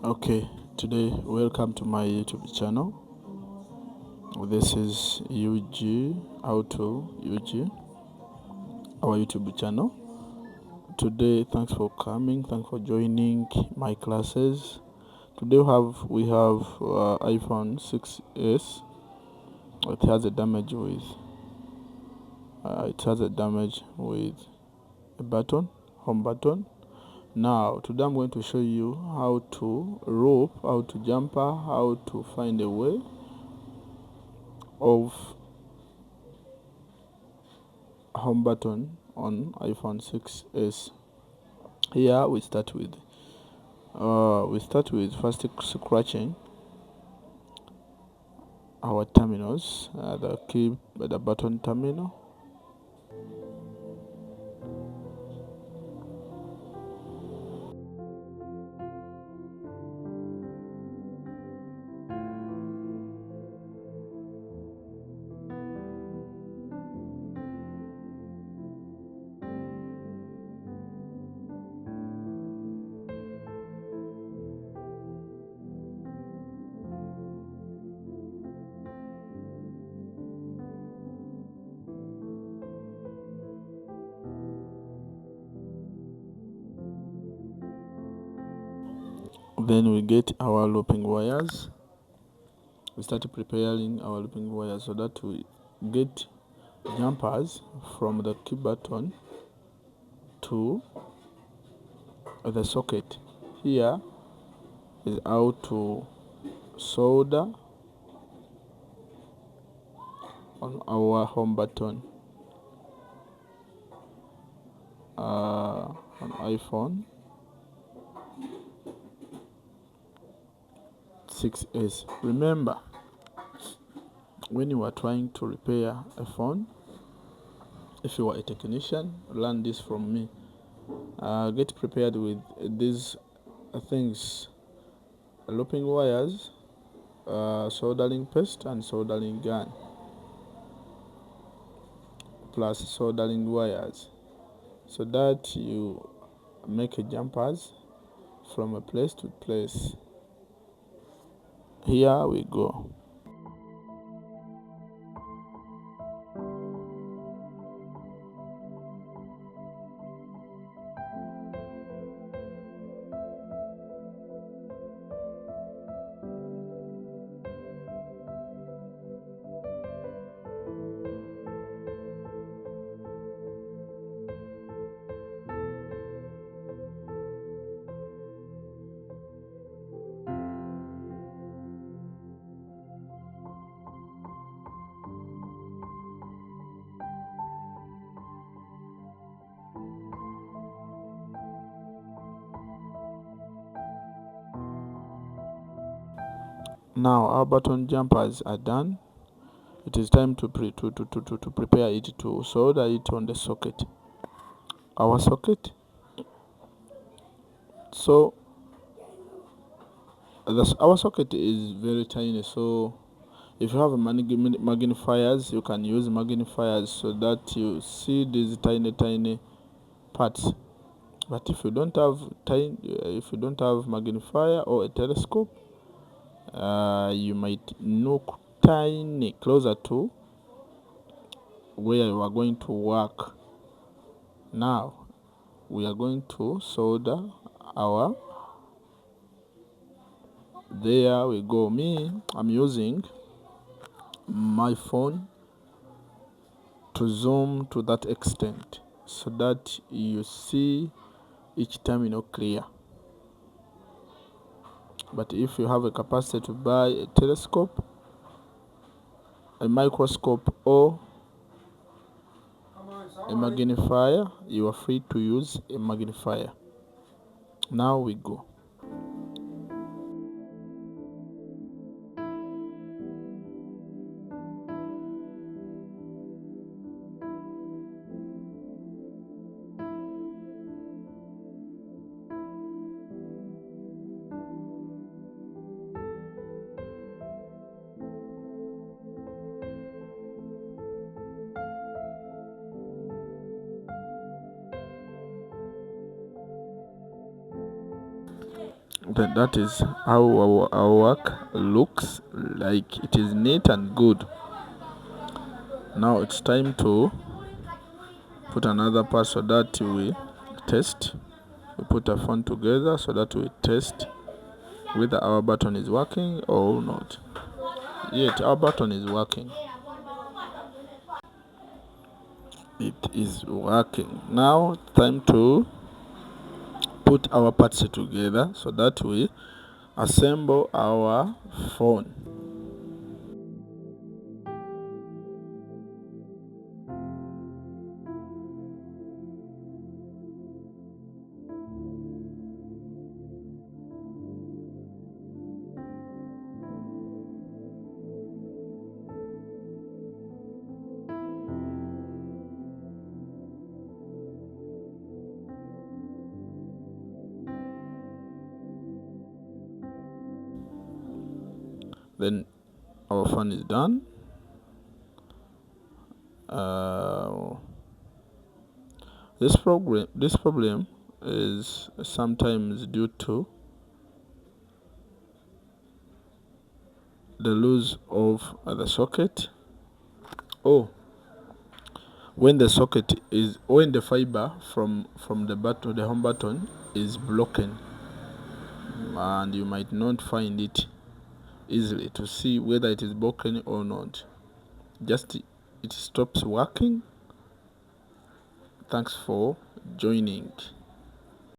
Okay, today welcome to my YouTube channel. This is UG, how to UG, our YouTube channel. Today, thanks for coming, thanks for joining my classes. Today we have iPhone 6s. It has a damage with a button, home button. Now, today I'm going to show you how to rope, how to jumper, how to find a way of home button on iPhone 6s. Here we start with first scratching our terminals, the button terminal. Then we get our looping wires. We start preparing our looping wires so that we get jumpers from the key button to the socket. Here is how to solder on our home button on iPhone 6s. Remember, when you are trying to repair a phone, if you are a technician, learn this from me. Get prepared with these things: looping wires, soldering paste and soldering gun, plus soldering wires, so that you make jumpers from a place to place. Here we go. Now our button jumpers are done. It is time to prepare it, to solder it on the socket. Our socket. So our socket is very tiny. So if you have magnifiers, you can use magnifiers so that you see these tiny parts. But if you don't have magnifier or a telescope, you might look tiny closer to where you are going to work. Now we are going to solder our. There we go. I'm using my phone to zoom to that extent so that you see each terminal clear. But if you have a capacity to buy a telescope, a microscope, or a magnifier, you are free to use a magnifier. Now we go. then that is how our work looks like. It is neat and good. Now it's time to put another part so that we test. We put a phone together so that we test whether our button is working or not. Yet our button is working. It is working. Now time to put our parts together so that we assemble our phone. Then our phone is done. This problem is sometimes due to the loose of the socket. Oh, when the fiber from the home button is broken, and you might not find it easily to see whether it is broken or not. Just it stops working. Thanks for joining.